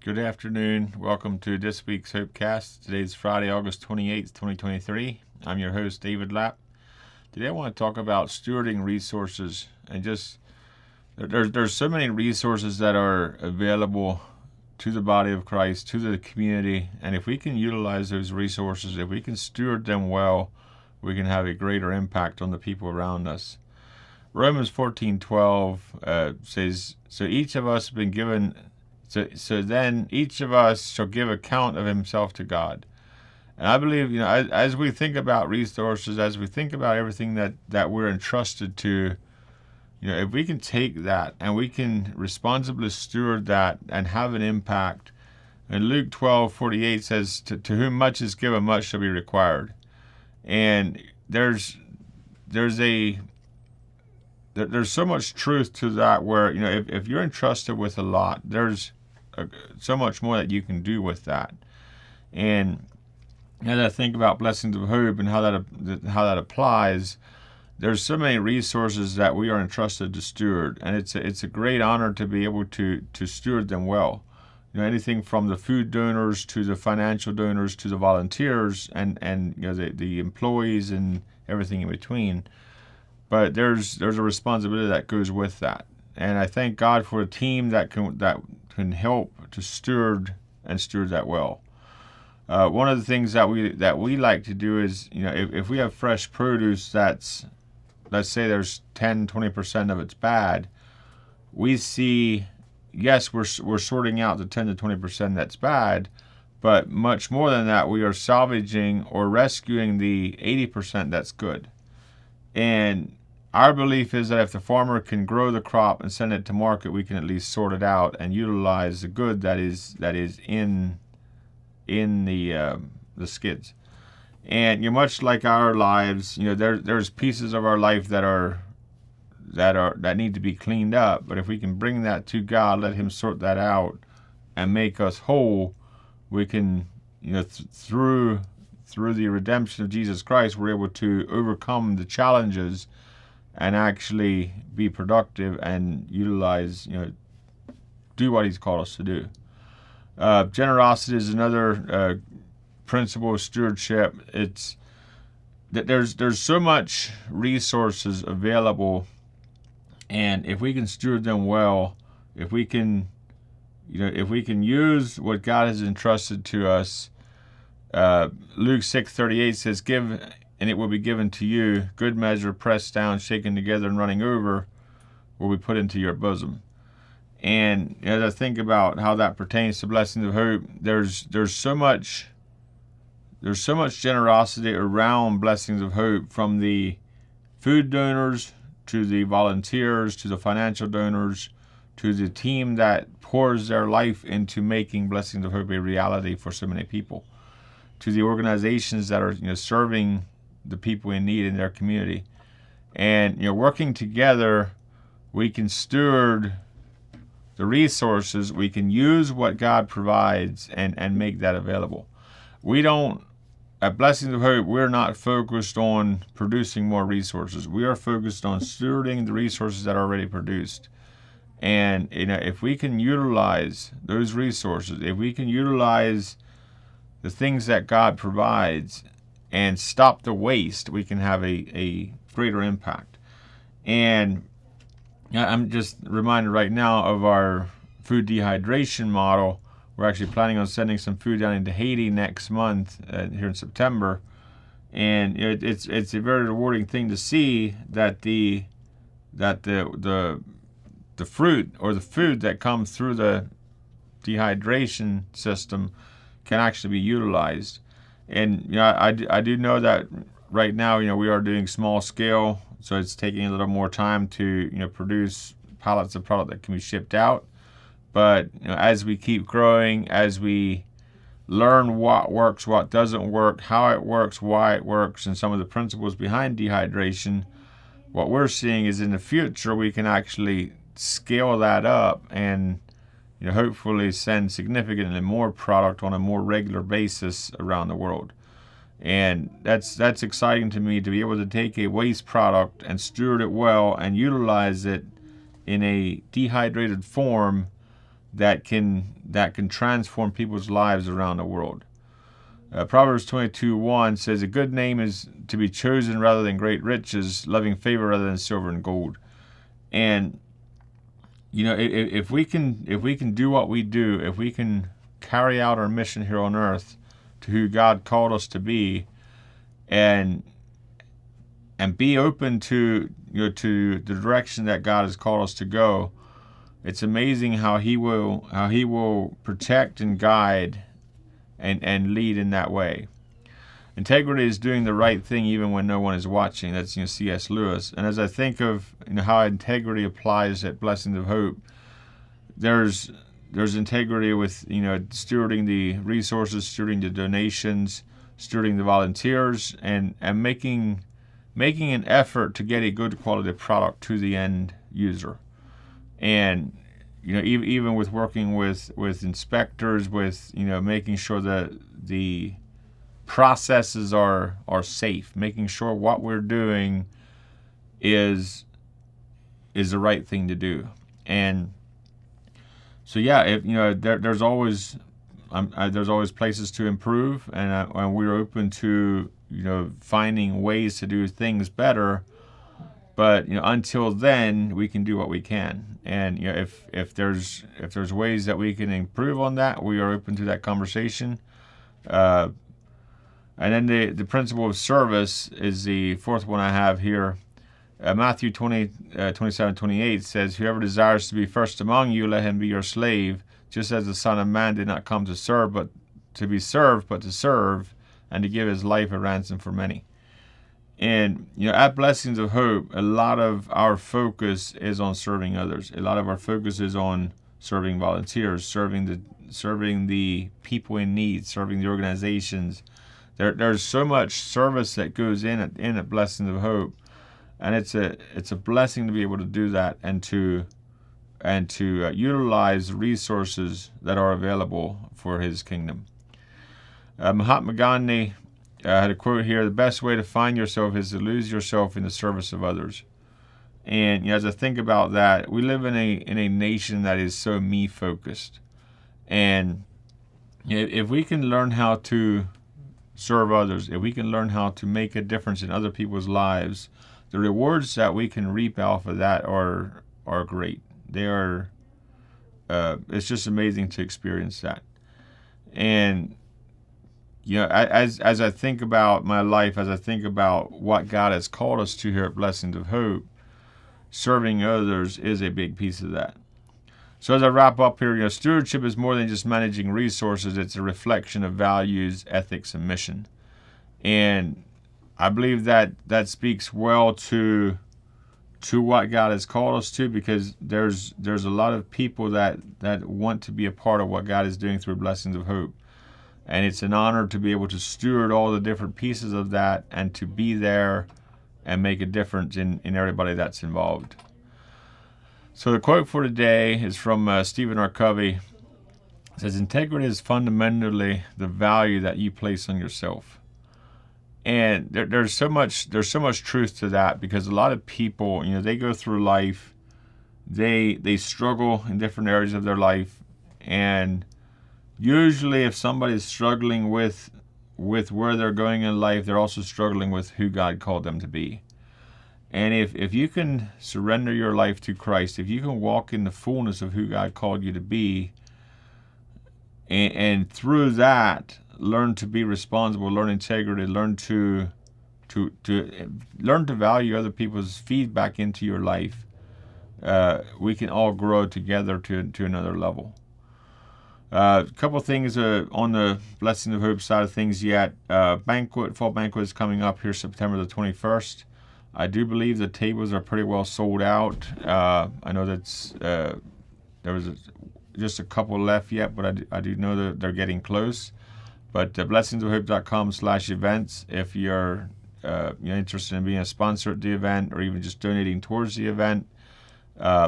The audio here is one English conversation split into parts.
Good afternoon. Welcome to this week's HopeCast. Today's Friday, August 28th, 2023. I'm your host, David Lapp. Today I want to talk about stewarding resources and just there's so many resources that are available to the body of Christ, to the community, and if we can utilize those resources, if we can steward them well, we can have a greater impact on the people around us. Romans 14:12 says, "So each of us has been given." So then each of us shall give account of himself to God. And I believe, as we think about resources, as we think about everything that we're entrusted to, if we can take that and we can responsibly steward that and have an impact. And Luke 12:48 says, to whom much is given, much shall be required. And there's so much truth to that where, if you're entrusted with a lot, there's so much more that you can do with that. And as I think about blessings of hope and how that applies, there's so many resources that we are entrusted to steward, and it's a great honor to be able to steward them well. Anything from the food donors to the financial donors to the volunteers and the employees and everything in between. But there's a responsibility that goes with that, and I thank God for a team that can help to steward that well. One of the things that we like to do is, if we have fresh produce that's, let's say there's 10-20% of it's bad, we see, yes, we're sorting out the 10 to 20% that's bad, but much more than that, we are salvaging or rescuing the 80% that's good. And our belief is that if the farmer can grow the crop and send it to market, we can at least sort it out and utilize the good that is in the skids. And much like our lives, there's pieces of our life that need to be cleaned up. But if we can bring that to God, let Him sort that out and make us whole, we can, through the redemption of Jesus Christ, we're able to overcome the challenges and actually be productive and utilize, do what He's called us to do. Generosity is another principle of stewardship. It's that there's so much resources available, and if we can steward them well, if we can use what God has entrusted to us. Luke 6:38 says, "Give, and it will be given to you. Good measure, pressed down, shaken together, and running over, will be put into your bosom." And as I think about how that pertains to blessings of hope, there's so much generosity around blessings of hope, from the food donors to the volunteers to the financial donors to the team that pours their life into making blessings of hope a reality for so many people, to the organizations that are serving the people in need in their community. And working together, we can steward the resources. We can use what God provides and make that available. At Blessings of Hope, we're not focused on producing more resources. We are focused on stewarding the resources that are already produced. And if we can utilize those resources, if we can utilize the things that God provides and stop the waste, we can have a greater impact. And I'm just reminded right now of our food dehydration model. We're actually planning on sending some food down into Haiti next month, here in September. And it's a very rewarding thing to see that the fruit or the food that comes through the dehydration system can actually be utilized. And I do know that right now we are doing small scale, so it's taking a little more time to produce pallets of product that can be shipped out. But as we keep growing, as we learn what works, what doesn't work, how it works, why it works, and some of the principles behind dehydration, what we're seeing is in the future we can actually scale that up and hopefully send significantly more product on a more regular basis around the world. And that's exciting to me, to be able to take a waste product and steward it well and utilize it in a dehydrated form that can transform people's lives around the world. Proverbs 22:1 says, "A good name is to be chosen rather than great riches, loving favor rather than silver and gold." And if we can do what we do, if we can carry out our mission here on earth to who God called us to be, and be open to to the direction that God has called us to go, it's amazing how He will protect and guide and lead in that way. Integrity is doing the right thing even when no one is watching. That's C.S. Lewis. And as I think of how integrity applies at Blessings of Hope, there's integrity with stewarding the resources, stewarding the donations, stewarding the volunteers, and making an effort to get a good quality product to the end user. And even with working with inspectors, with making sure that the processes are safe, making sure what we're doing is the right thing to do. And so there's always places to improve, and we're open to finding ways to do things better. But until then, we can do what we can. And if there's ways that we can improve on that, we are open to that conversation. And then the principle of service is the fourth one I have here. Matthew 27:28 says, "Whoever desires to be first among you, let him be your slave, just as the Son of Man did not come to serve, but to be served, but to serve, and to give his life a ransom for many." And at Blessings of Hope, a lot of our focus is on serving others. A lot of our focus is on serving volunteers, serving the people in need, serving the organizations. There's so much service that goes in at Blessings of Hope, and it's a blessing to be able to do that and to utilize resources that are available for His kingdom. Mahatma Gandhi had a quote here: "The best way to find yourself is to lose yourself in the service of others." And as I think about that, we live in a nation that is so me focused, and if we can learn how to serve others, if we can learn how to make a difference in other people's lives, the rewards that we can reap off of that are great. They are. It's just amazing to experience that. And as I think about my life, as I think about what God has called us to here at Blessings of Hope, serving others is a big piece of that. So as I wrap up here, stewardship is more than just managing resources. It's a reflection of values, ethics, and mission. And I believe that speaks well to what God has called us to, because there's a lot of people that want to be a part of what God is doing through Blessings of Hope. And it's an honor to be able to steward all the different pieces of that and to be there and make a difference in everybody that's involved. So the quote for today is from Stephen R. Covey. It says, "Integrity is fundamentally the value that you place on yourself." And there's so much truth to that, because a lot of people, they go through life, they struggle in different areas of their life, and usually if somebody's struggling with where they're going in life, they're also struggling with who God called them to be. And if you can surrender your life to Christ, if you can walk in the fullness of who God called you to be, and through that learn to be responsible, learn integrity, learn to value other people's feedback into your life, we can all grow together to another level. A couple of things on the Blessing of Hope side of things yet. Fall banquet is coming up here September the 21st. I do believe the tables are pretty well sold out. I know that's there was just a couple left yet, but I do know that they're getting close. But blessingsofhope.com/events, if you're interested in being a sponsor at the event or even just donating towards the event, I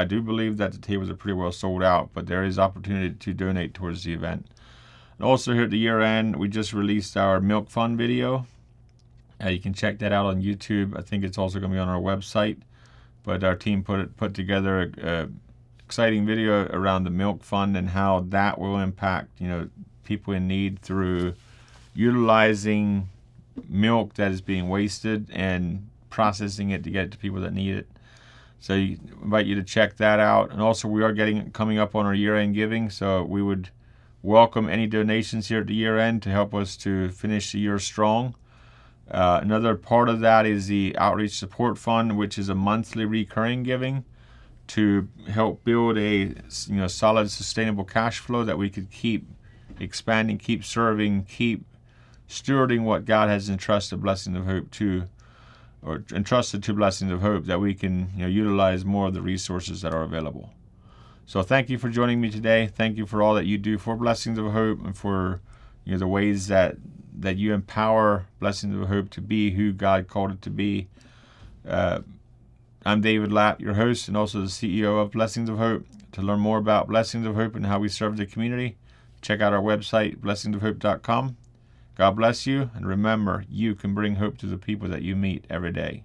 do believe that the tables are pretty well sold out, but there is opportunity to donate towards the event. And also here at the year end, we just released our Milk Fund video. You can check that out on YouTube. I think it's also going to be on our website. but our team put together a exciting video around the milk fund and how that will impact people in need through utilizing milk that is being wasted and processing it to get it to people that need it. So I invite you to check that out. And also, we are coming up on our year-end giving, so we would welcome any donations here at the year-end to help us to finish the year strong. Another part of that is the Outreach Support Fund, which is a monthly recurring giving to help build a solid, sustainable cash flow that we could keep expanding, keep serving, keep stewarding what God has entrusted Blessings of Hope to, or entrusted to Blessings of Hope, that we can utilize more of the resources that are available. So thank you for joining me today. Thank you for all that you do for Blessings of Hope and for the ways that you empower Blessings of Hope to be who God called it to be. I'm David Lapp, your host and also the CEO of Blessings of Hope. To learn more about Blessings of Hope and how we serve the community, check out our website, blessingsofhope.com. God bless you, and remember, you can bring hope to the people that you meet every day.